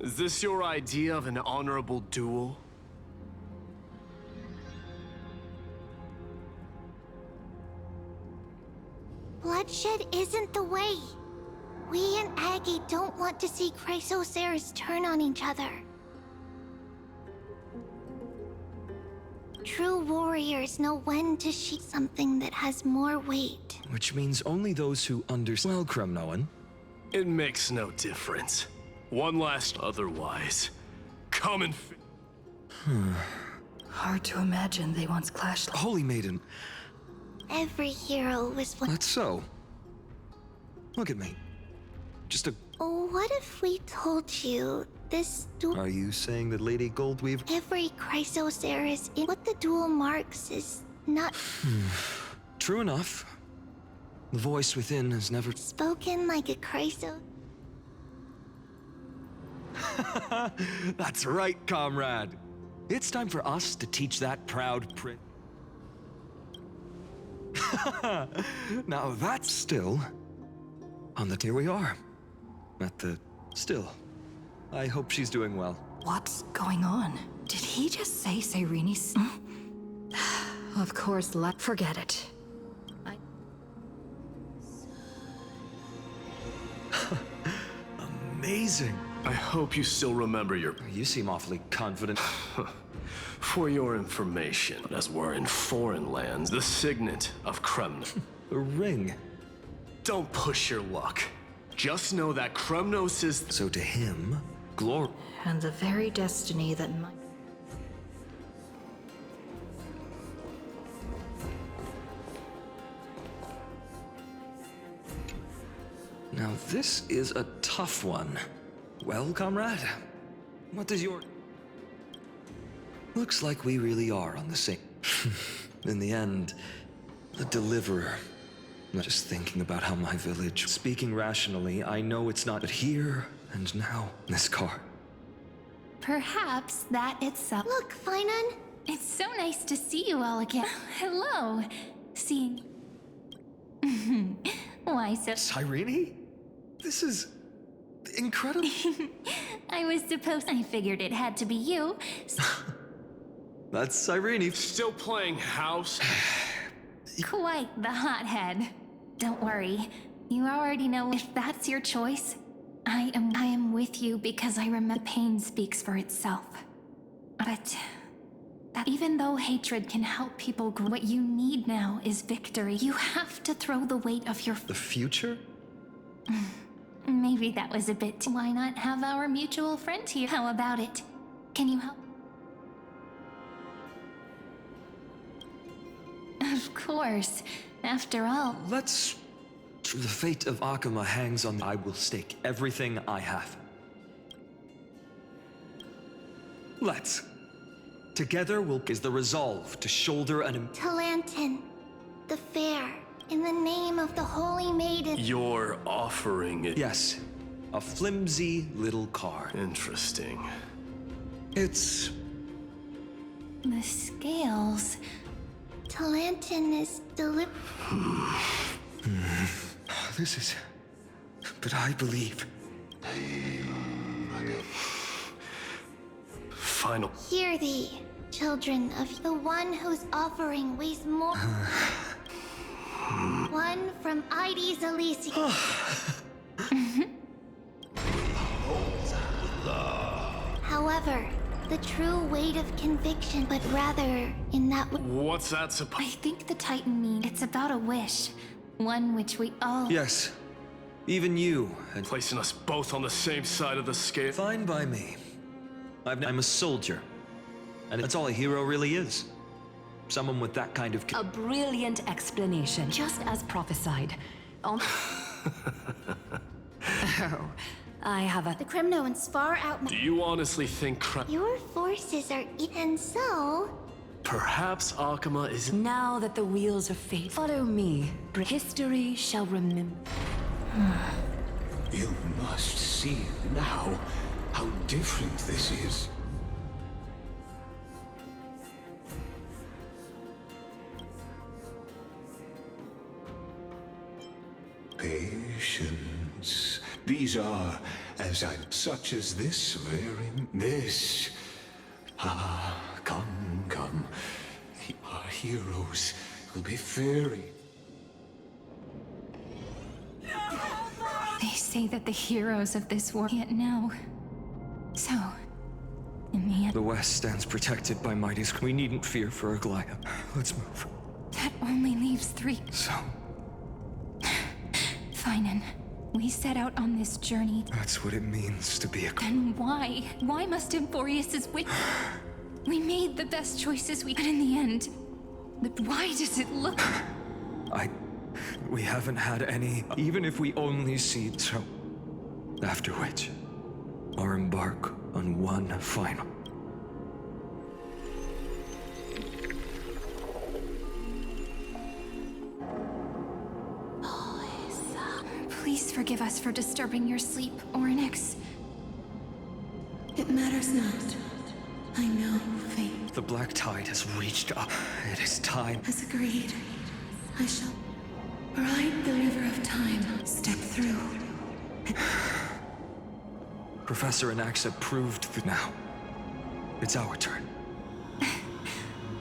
Is this your idea of an honorable duel? Bloodshed isn't the way. We and Aggie don't want to see Chrysoceres turn on each other. True warriors know when to sheath something that has more weight. Which means only those who understand. Well, Kremnoan. It makes no difference. One last otherwise. Come and Hard to imagine they once clashed. Holy Maiden. Every hero was one. That's so. Look at me. Just a... What if we told you this duel? Are you saying that Lady Goldweave... Every Chrysoceres in what the duel marks is not True enough. The voice within has never... spoken like a Chryso. That's right, comrade. It's time for us to teach that proud prince. Now that's still... On the... Here we are. At the... Still. I hope she's doing well. What's going on? Did he just say Cyreni's? Of course, forget it. Amazing. I hope you still remember your... You seem awfully confident. For your information, as we're in foreign lands, the signet of Kremnos. A ring. Don't push your luck. Just know that Kremnos is... So to him, glory... And the very destiny that might... Now this is a tough one. Well, comrade, what does your... Looks like we really are on the same... In the end, a deliverer. Not just thinking about how my village... Speaking rationally, I know it's not... But here and now, this car. Perhaps that itself. Look, Phainon. It's so nice to see you all again. Hello. Seeing... Why so... Cyrene? This is... incredible. I was supposed... I figured it had to be you. That's Cyrene. Still playing house? Quite the hothead. Don't worry. You already know if that's your choice. I am with you because I remember pain speaks for itself. But that even though hatred can help people grow, what you need now is victory. You have to throw the weight of your... The future? Maybe that was a bit... Why not have our mutual friend here? How about it? Can you help? Of course. After all... Let's... The fate of Akuma hangs on... I will stake everything I have. Let's. Together we'll... Is the resolve to shoulder an... Talantin, the fair, in the name of the Holy Maiden. You're offering it. Yes. A flimsy little car. Interesting. It's... The scales... Talantin is This is... But I believe... Final. Hear thee, children of the one whose offering weighs more. One from Ides Elysi. However, the true weight of conviction, but rather in that... What's that I supposed... think the Titan means it's about a wish. One which we all... Yes. Even you, and... Placing us both on the same side of the scale? Fine by me. I'm a soldier. And that's all a hero really is. Someone with that kind of... A brilliant explanation, just as prophesied. Oh, I have a... The Kremnoans far out... Do you honestly think Your forces are... And so... Perhaps Akuma isn't... Now that the wheels of fate follow me, history shall remember. You must see now how different this is. Patience. These are as I'm such as this this. Ah, come. Our heroes will be fairy. They say that the heroes of this war can't know. So, in the end, The West stands protected by mighties. We needn't fear for Aglaya. Let's move. that only leaves 3. So, Phainon, we set out on this journey. that's what it means to be a... Then why? Why must Emborius's wit? We made the best choices we could in the end. But why does it look... We haven't had any, even if we only see so. After which, our embark on one final. Please forgive us for disturbing your sleep, Oryx. It matters not. I know fate The black tide has reached up. It is time. has agreed. I shall ride the river of time, step through. Professor Anaxa proved that now. It's our turn.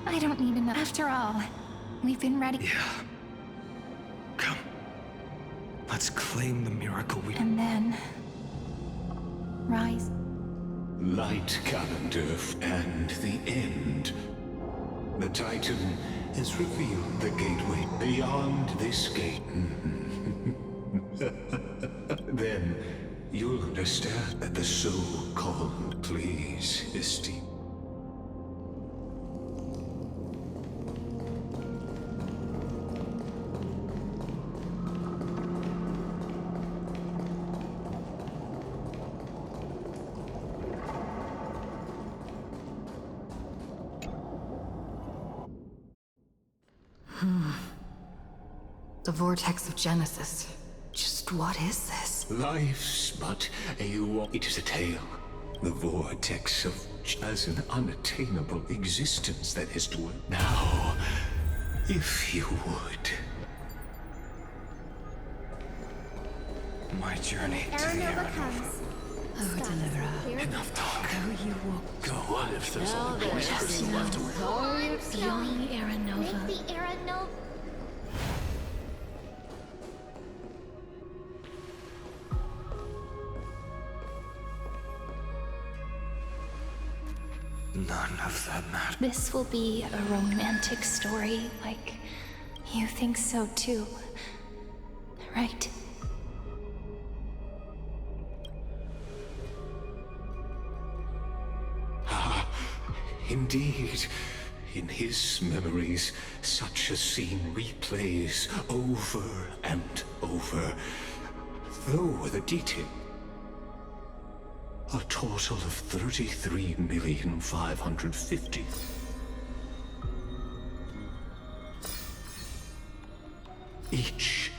I don't need enough. After all, we've been ready. Yeah. Come. Let's claim the miracle we... And then... rise. Light calendar and the end. The Titan has revealed the gateway beyond this gate. Then you'll understand that the so-called please esteem. The vortex of Genesis. Just what is this? Life's but it is a tale. The vortex of as an unattainable existence that is to now, if you would. My journey to the Aranova comes. Oh, deliverer. Enough talk. Go you walk. Go on if there's only one person left to Young Aranova. Make the Aranova. None of that matters. This will be a romantic story, like you think so too, right? Indeed, in his memories, such a scene replays over and over, though the detail. A total of 33,550,000. Each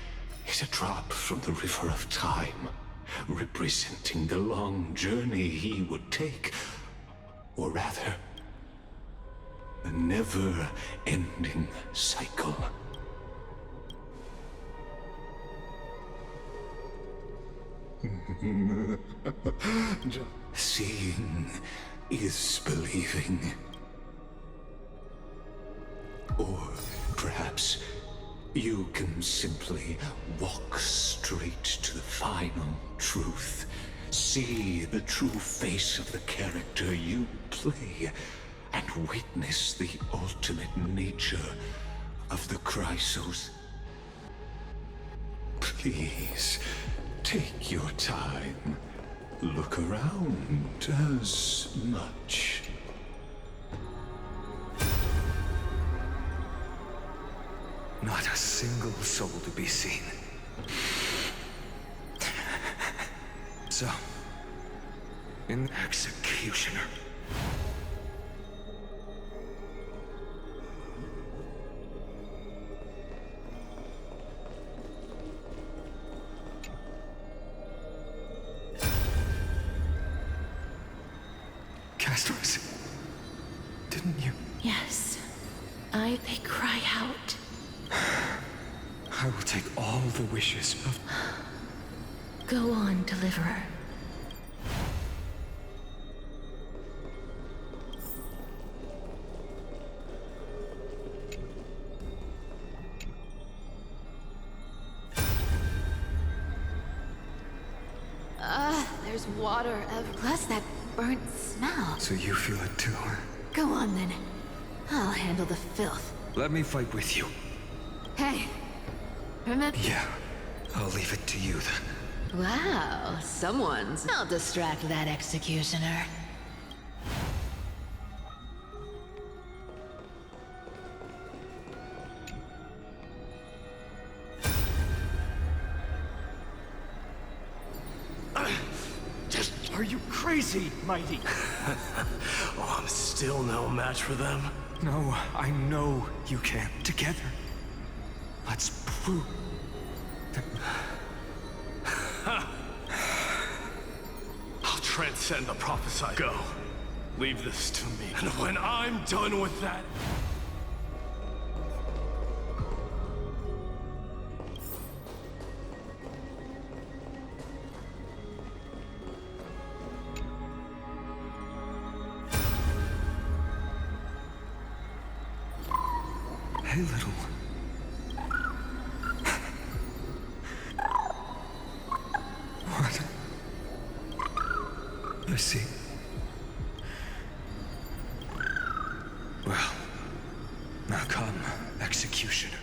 is a drop from the river of time, representing the long journey he would take, or rather, a never-ending cycle. Seeing is believing. Or perhaps you can simply walk straight to the final truth. See the true face of the character you play, and witness the ultimate nature of the Chrysos. Please, take your time. Look around as much. Not a single soul to be seen. So, in executioner. Castors, didn't you? Yes. They cry out. I will take all the wishes of... Go on, deliverer. There's water everywhere. Plus that burnt smell. So you feel it too? Go on then. I'll handle the filth. Let me fight with you. Hey, remember? Yeah, I'll leave it to you then. Wow, someone's... I'll distract that executioner. Are you crazy, Mighty? Oh, I'm still no match for them. No, I know you can. Together, let's prove that... I'll transcend the prophesied. Go. Leave this to me. And when I'm done with that... Hey, little one. What? I see. Well, now come, executioner.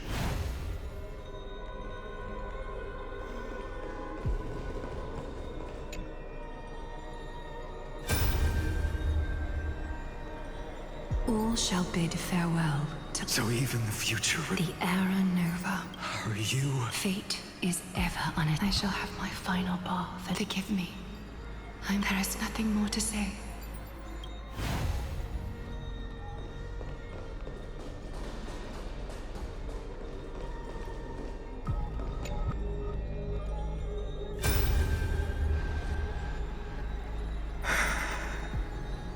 All shall bid farewell to So even the future... the era nova. Are you... Fate is ever on it. I shall have my final bath. Forgive me. There is nothing more to say.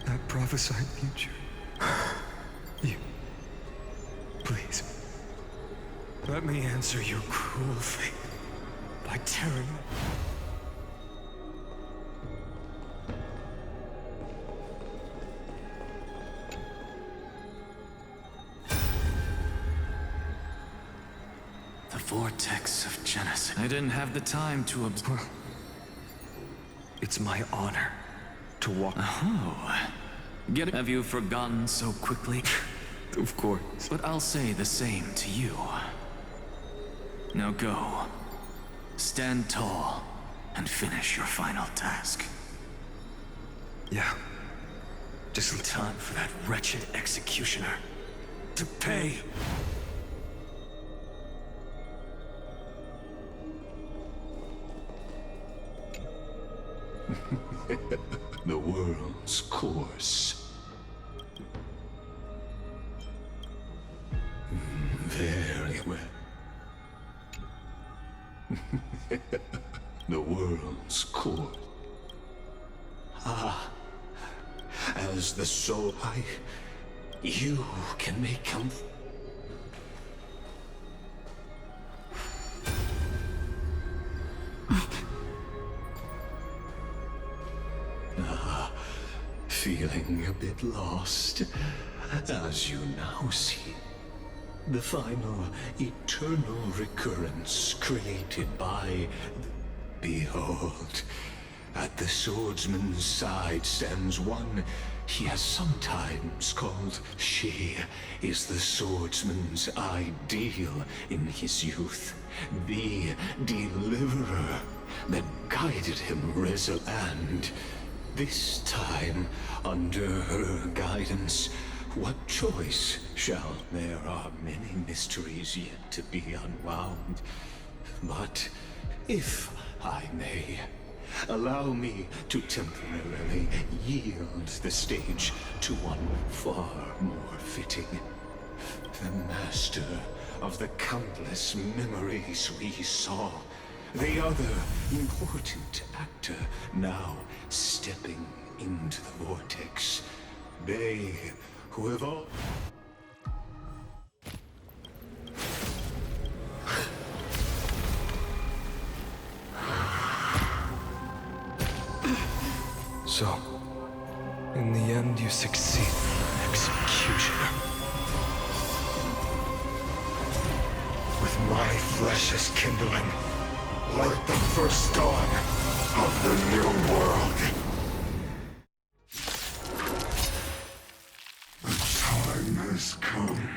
That prophesied future. You... Please. Let me answer your cruel fate by tearing... The vortex of Genesis. I didn't have the time to Well, it's my honor to walk... Oh. Have you forgotten so quickly? Of course. But I'll say the same to you. Now go. Stand tall and finish your final task. Yeah. Just in time for that wretched executioner to pay. The world's course. Very well. The world's course. Ah, as the soul, you can make comfort. Feeling a bit lost, as you now see. The final, eternal recurrence created by... Behold, at the swordsman's side stands one he has sometimes called. She is the swordsman's ideal in his youth. The deliverer that guided him resolute. And this time, under her guidance, what choice shall... There are many mysteries yet to be unwound. But if I may, allow me to temporarily yield the stage to one far more fitting. The master of the countless memories we saw. The other important actor now stepping into the vortex. They who have all... So, in the end, you succeed, executioner. With my flesh as kindling, like the first dawn. of the new world. The time has come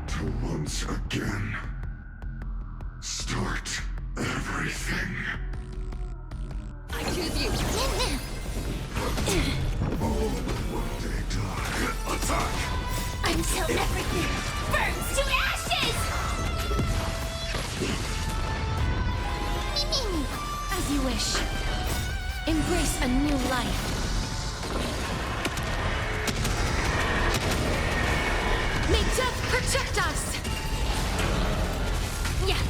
to once again start everything. I choose you. All will one day die. Attack! Until everything burns to ashes! As you wish. Embrace a new life. May death protect us! Yeah.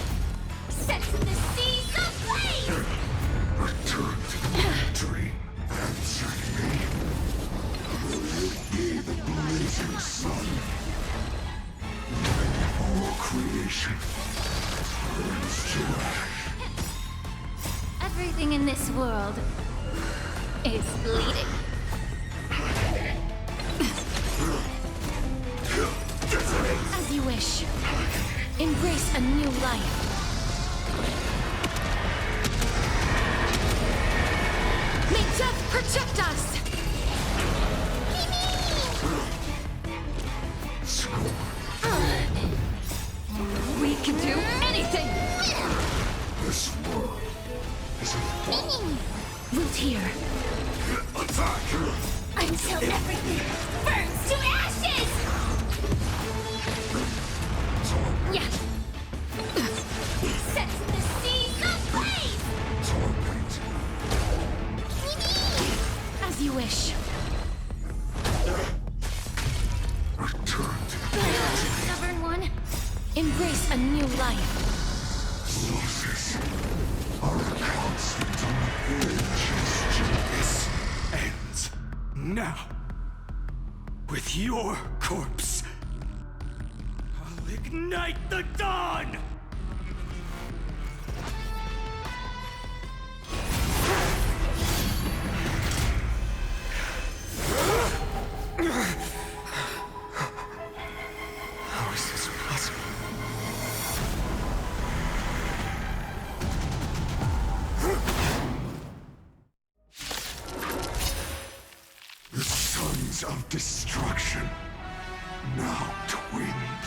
Set the seas aflame! Return to my dream. Answer me. Will you be the blazing sun? When all creation turns to ash. Everything in this world is bleeding. As you wish. Embrace a new life. May death protect us! We can do anything! This world is a Root here. attack! Until everything burns to ashes! Yeah. Set the seas ablaze! Torment. As you wish. Return to Stubborn one, embrace a new life. losses are a constant on the edge. This ends now. With your corpse, I'll ignite the dawn! How is this possible? The sons of destruction, now twinned.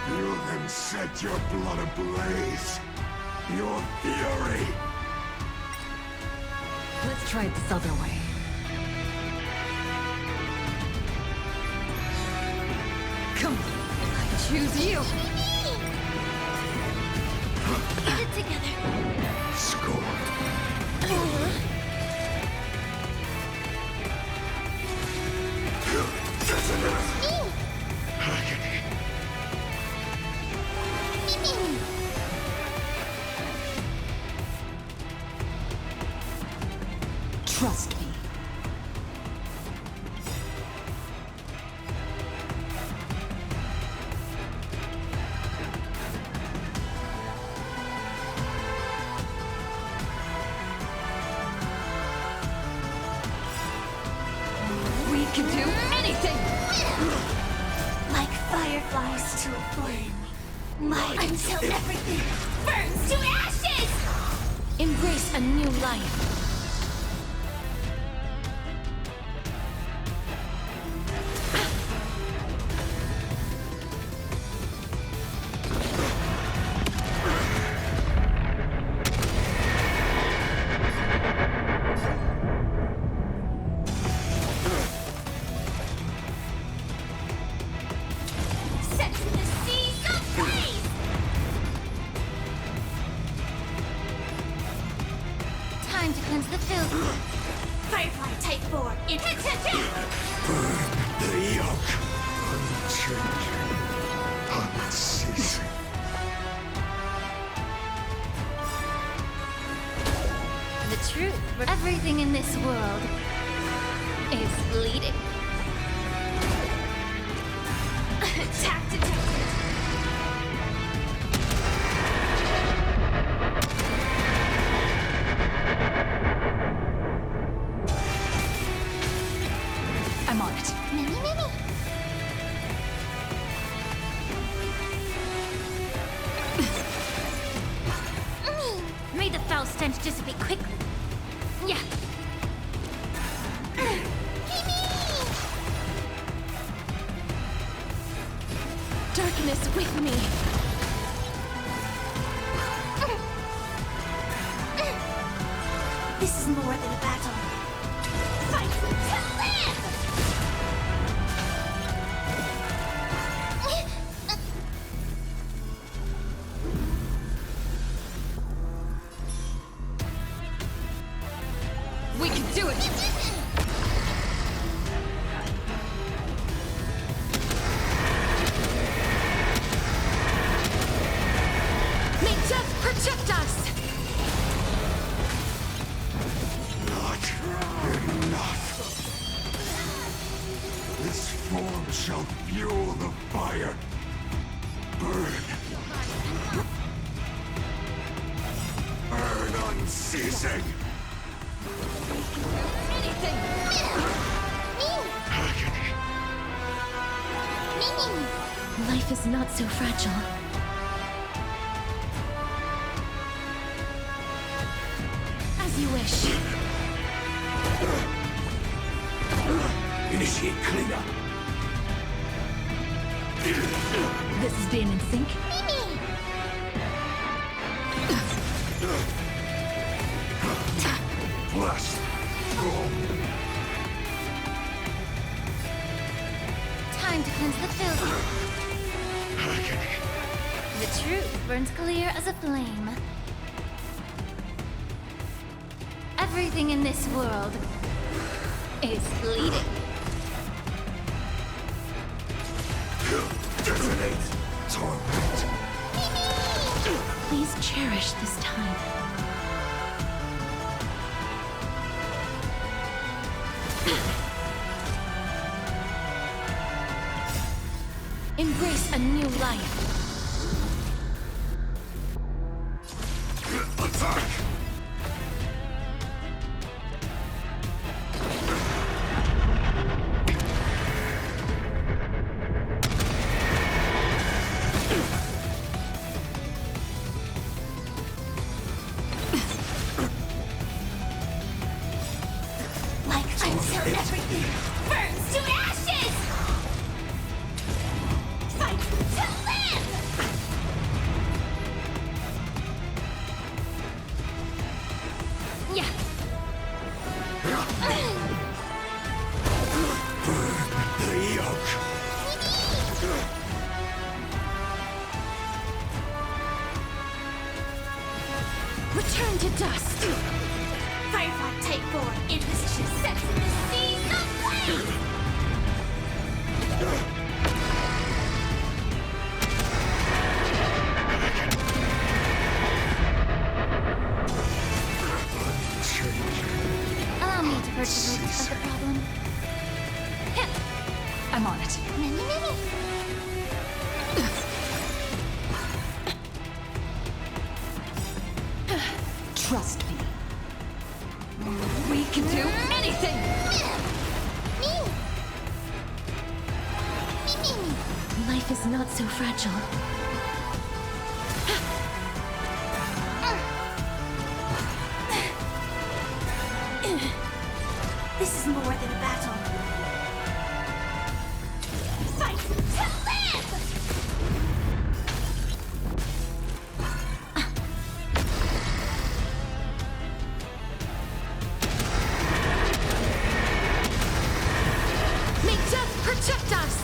You then set your blood ablaze. Your fury! Let's try it this other way. Come on, I choose you! Get it together. Scorn. Agony. Trust me. We can do anything! Like fireflies to a flame. Until everything burns to ashes! Embrace a new life. Set the seas ablaze! Time to cleanse the filth. Firefly Type 4, attention! Burn the yoke. Unchanging. Unceasing. The truth. Everything in this world is bleeding. Attack detected. I'm on it. Mini. stench dissipate quickly. Yeah. Darkness with me. This is more than a battle. Fight to live! We can do it! May death protect us! Not enough. This form shall fuel the fire. Burn. Burn unceasing. Anything! Life is not so fragile. As you wish. Initiate cleanup. This is being in sync. Blast. Time to cleanse the filth. The truth burns clear as a flame. Everything in this world is bleeding. Detonate. Torment. Please cherish this time. Embrace a new life. Attack. Like until everything burns to ashes! Fight to live! Yeah. The yoke. Return to dust! Firefly Type 4 in position set in the seas of flame! Allow me to purchase the root of the problem. I'm on it. Trust me. We can do anything! Life is not so fragile. This is more than a battle. Fight to live! May death protect us!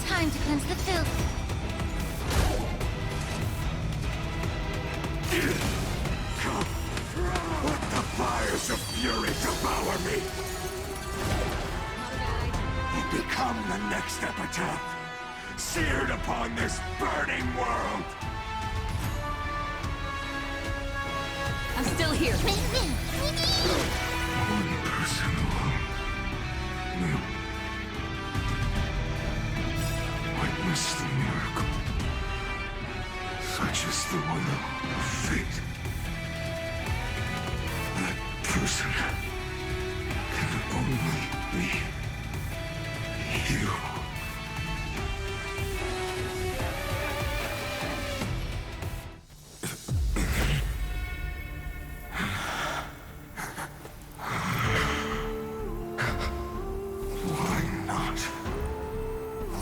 Time to cleanse the filth. Come. Let the fires of fury devour me. Become the next epitaph, seared upon this burning world. I'm still here. One person alone. Now, witness the miracle. Such is the will of fate. That person can only be you. Why not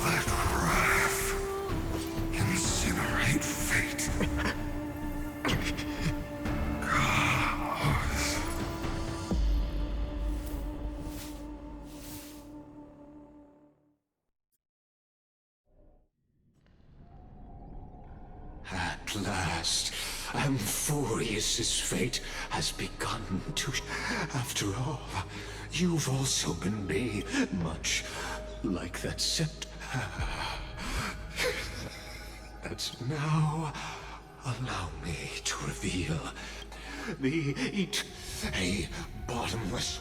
let wrath incinerate fate? At last, Amphorius's fate has begun to... After all, you've also been made much like that sept... But now, allow me to reveal a bottomless...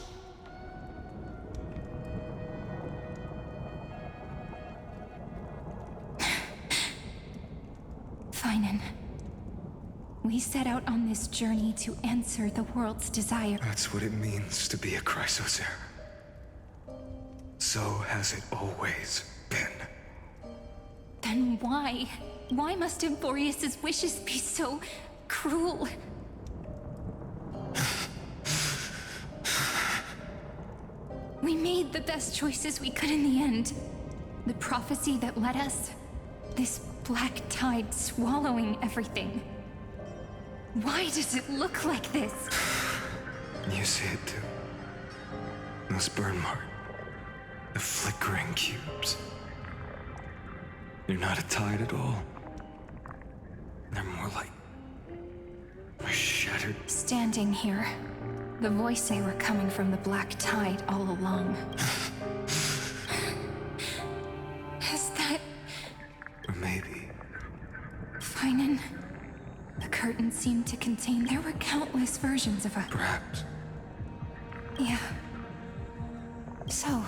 Phainon, we set out on this journey to answer the world's desire. That's what it means to be a Chrysosaur. So has it always been. Then why? Why must Amphorius's wishes be so cruel? We made the best choices we could in the end. The prophecy that led us, this black tide swallowing everything. Why does it look like this? You see it too. Those burn marks. The flickering cubes. They're not a tide at all. They're more like a shattered... Standing here, the voice they were coming from the black tide all along. Is that... Or maybe... Phainon? The curtain seemed to contain... There were countless versions of a... Perhaps. Yeah. So...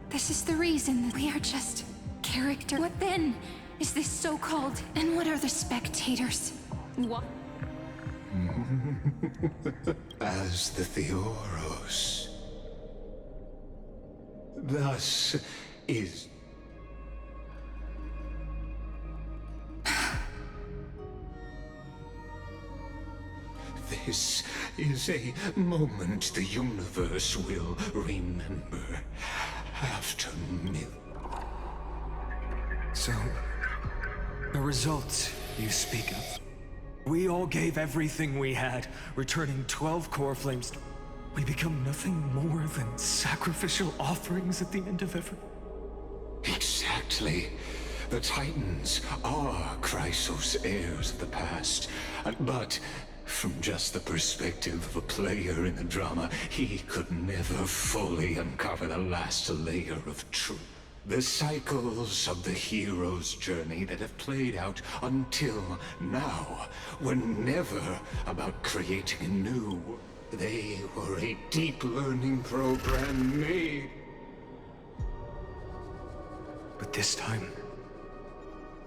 This is the reason that we are just... character... What then is this so-called... And what are the spectators? What? As the Theoros. Thus is... This is a moment the universe will remember after So, the results you speak of. We all gave everything we had, returning 12 core flames. We become nothing more than sacrificial offerings at the end of every... Exactly. The Titans are Chrysos heirs of the past, but from just the perspective of a player in the drama, he could never fully uncover the last layer of truth. The cycles of the hero's journey that have played out until now were never about creating anew. They were a deep learning program made. But this time,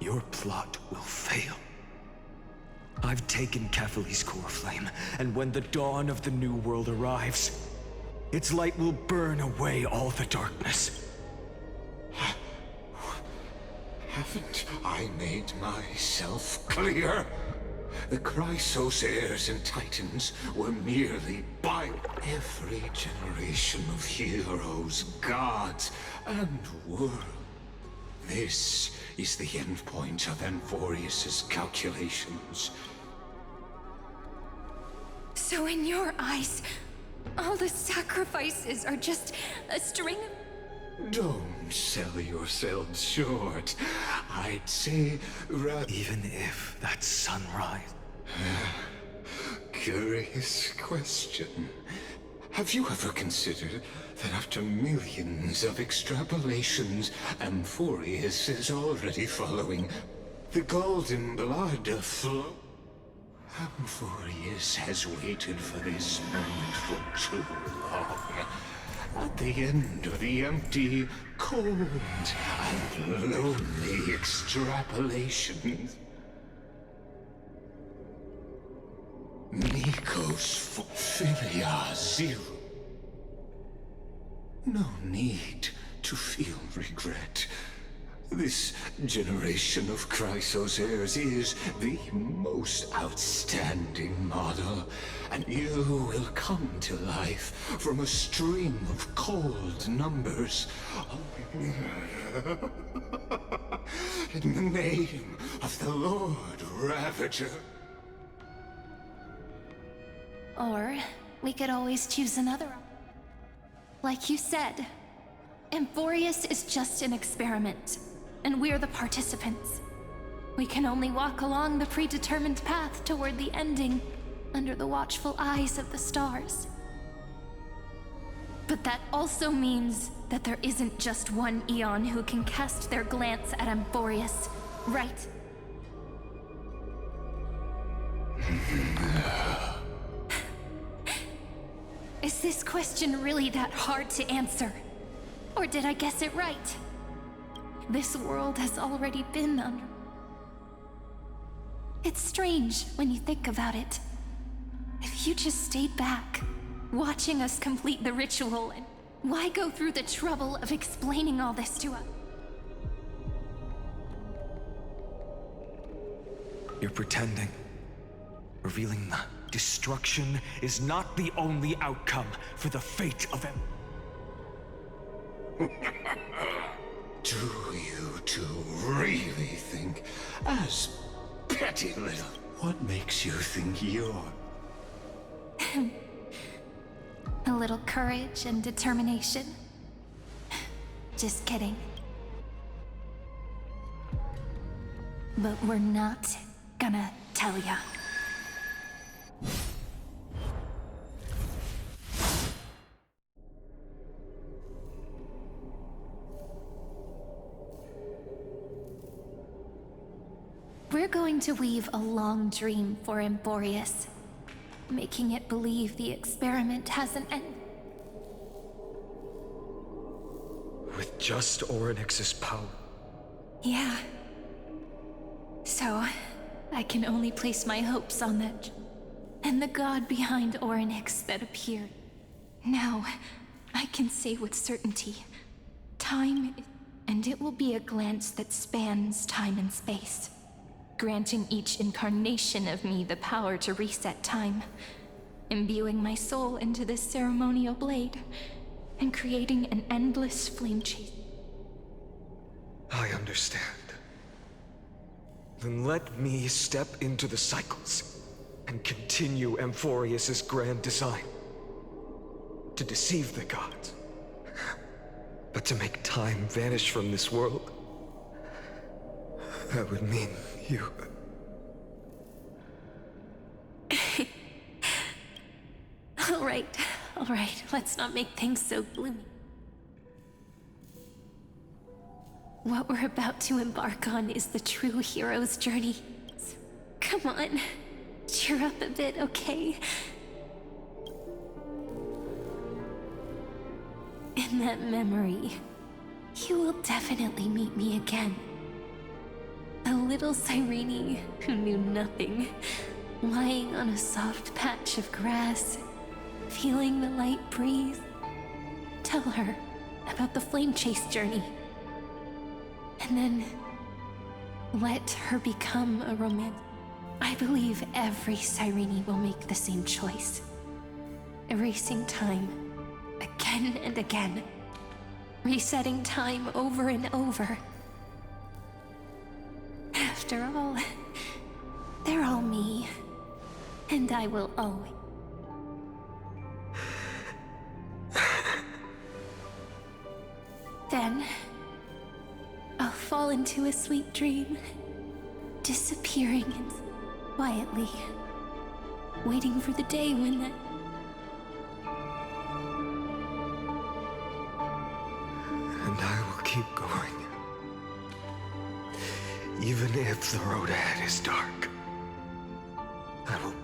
your plot will fail. I've taken Caphali's core flame, and when the dawn of the new world arrives, its light will burn away all the darkness. Haven't I made myself clear? The Chrysos heirs and Titans were merely by every generation of heroes, gods, and world. This is the endpoint of Amphorius's calculations. So in your eyes, all the sacrifices are just a string of... Don't sell yourselves short. I'd say rather... Even if that's sunrise. Curious question. Have you ever considered that after millions of extrapolations, Amphorius is already following the golden blood flow? Amphorius has waited for this moment for too long. At the end of the empty, cold, and lonely extrapolations. Nikos Philia Zero. No need to feel regret. This generation of Chrysos heirs is the most outstanding model, and you will come to life from a stream of cold numbers. In the name of the Lord Ravager. Or we could always choose another. Like you said, Amphorius is just an experiment, and we're the participants. We can only walk along the predetermined path toward the ending under the watchful eyes of the stars. But that also means that there isn't just one Eon who can cast their glance at Amphorius, right? Is this question really that hard to answer? Or did I guess it right? This world has already been under... It's strange when you think about it. If you just stayed back, watching us complete the ritual, and why go through the trouble of explaining all this to us? You're pretending. Revealing the destruction is not the only outcome for the fate of him. Do you two really think, as petty little, what makes you think you're... A little courage and determination. Just kidding. But we're not gonna tell ya. We're going to weave a long dream for Amphorius, making it believe the experiment has an end. With just Orynyx's power. Yeah. So, I can only place my hopes on that and the god behind Orynyx that appeared. Now, I can say with certainty, and it will be a glance that spans time and space, granting each incarnation of me the power to reset time, imbuing my soul into this ceremonial blade, and creating an endless flame chase. I understand. Then let me step into the cycles and continue Amphorius's grand design. To deceive the gods. But to make time vanish from this world, that would mean you... All right, let's not make things so gloomy. What we're about to embark on is the true hero's journey. So, come on, cheer up a bit, okay? In that memory, you will definitely meet me again. A little Cyrene who knew nothing, lying on a soft patch of grass, feeling the light breeze. Tell her about the flame chase journey. And then let her become a romantic. I believe every Cyrene will make the same choice. Erasing time again and again. Resetting time over and over. After all, they're all me. And I will always. Then, I'll fall into a sweet dream, disappearing quietly, waiting for the day when that... And I will keep going. Even if the road ahead is dark. I will...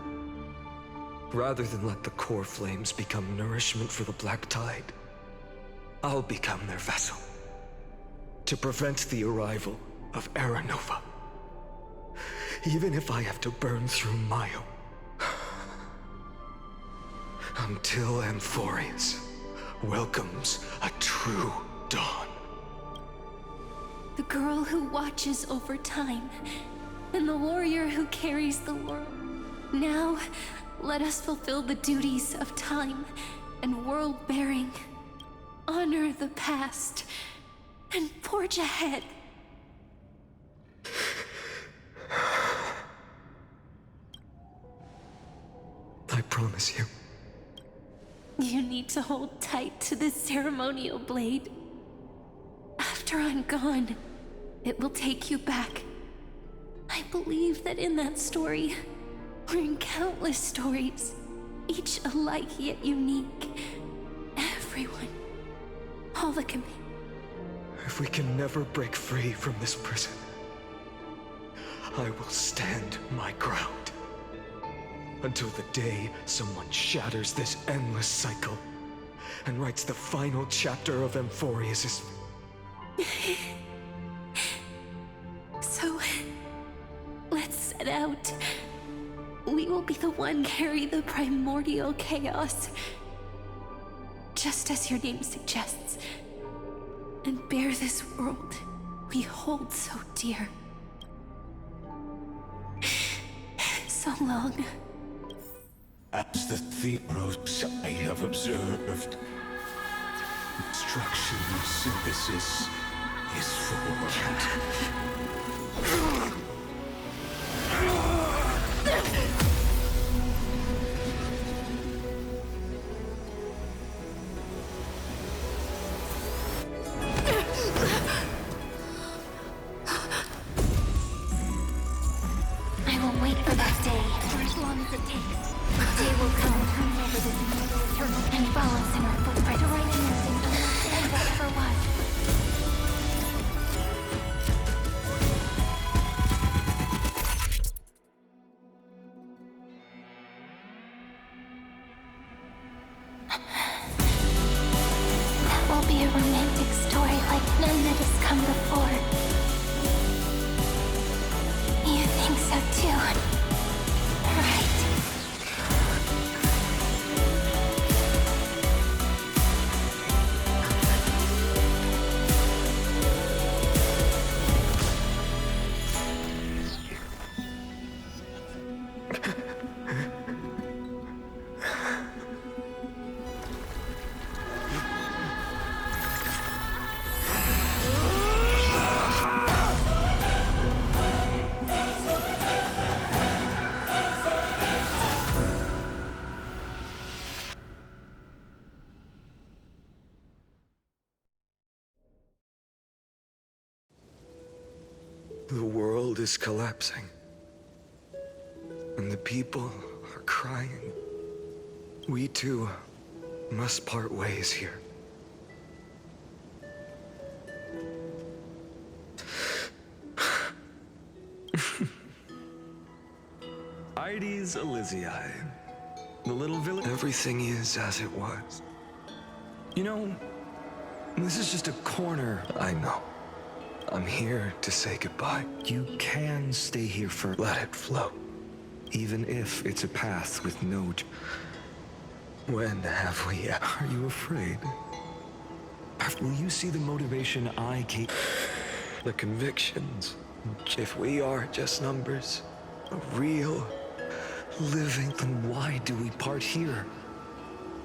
Rather than let the core flames become nourishment for the Black Tide, I'll become their vessel. To prevent the arrival of Era Nova. Even if I have to burn through my own. Until Amphorius welcomes a true dawn. The girl who watches over time, and the warrior who carries the world. Now, let us fulfill the duties of time and world-bearing. Honor the past, and forge ahead. I promise you. You need to hold tight to this ceremonial blade. After I'm gone, it will take you back. I believe that in that story, or in countless stories, each alike yet unique, everyone, all the If we can never break free from this prison, I will stand my ground. Until the day someone shatters this endless cycle and writes the final chapter of Amphorius'. So, let's set out. We will be the one carry the primordial chaos, just as your name suggests, and bear this world we hold so dear. So long. As the Theros I have observed, instruction synthesis is formed. I will wait for that day, for as long as it takes. The day will come, turn over this eternal and follows in our footprint, to write anything understand what ever was. That will be a romantic story like none that has come before. You think so too, right? The world is collapsing. And the people are crying. We too must part ways here. Ides Elysiae. The little village. Everything is as it was. You know, this is just a corner. I know. I'm here to say goodbye. You can stay here for. Let it flow. Even if it's a path with no. When have we? Are you afraid? Will you see the motivation I keep? The convictions. If we are just numbers, a real, living, then why do we part here?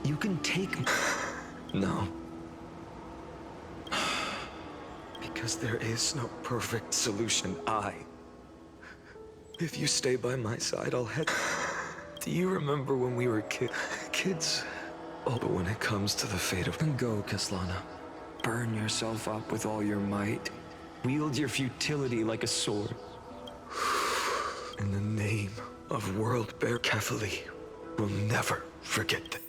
You can take me. No. Because there is no perfect solution. If you stay by my side, I'll head. Do you remember when we were kids? Oh, but when it comes to the fate of. Then go, Kaslana. Burn yourself up with all your might. Wield your futility like a sword. In the name of World Bear Kefali, we'll never forget that.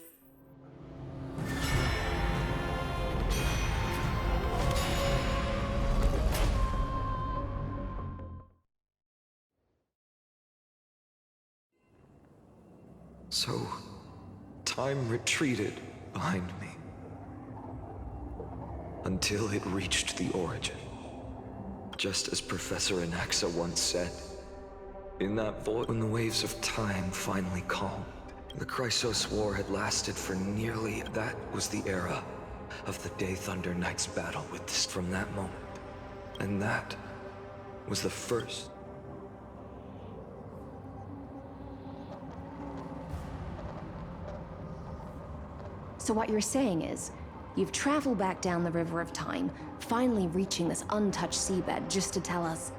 So, time retreated behind me. Until it reached the origin. Just as Professor Anaxa once said, in that void, when the waves of time finally calmed, The Chrysos War had lasted for nearly... That was the era of the Day Thunder Knights battle with this from that moment. And that was the first... So what you're saying is, you've traveled back down the River of Time, finally reaching this untouched seabed just to tell us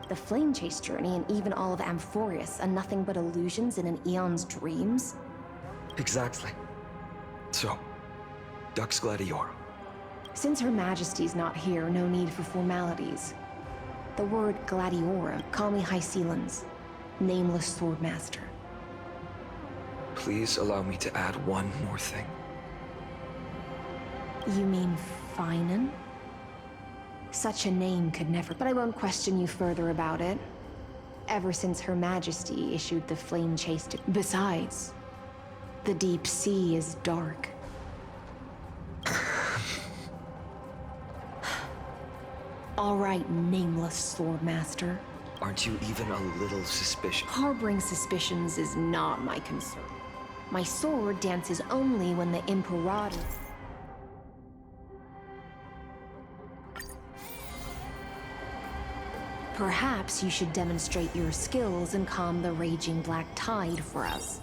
the Flame Chase journey and even all of Amphorius are nothing but illusions in an eon's dreams? Exactly. So, Dux Gladior. Since Her Majesty's not here, no need for formalities. The word Gladiora, call me Hycelans, nameless swordmaster. Please allow me to add one more thing. You mean Phainon? Such a name could never... But I won't question you further about it. Ever since Her Majesty issued the Flame Chase to... Besides, the deep sea is dark. All right, nameless swordmaster. Aren't you even a little suspicious? Harboring suspicions is not my concern. My sword dances only when the Imperator... Perhaps you should demonstrate your skills and calm the raging black tide for us.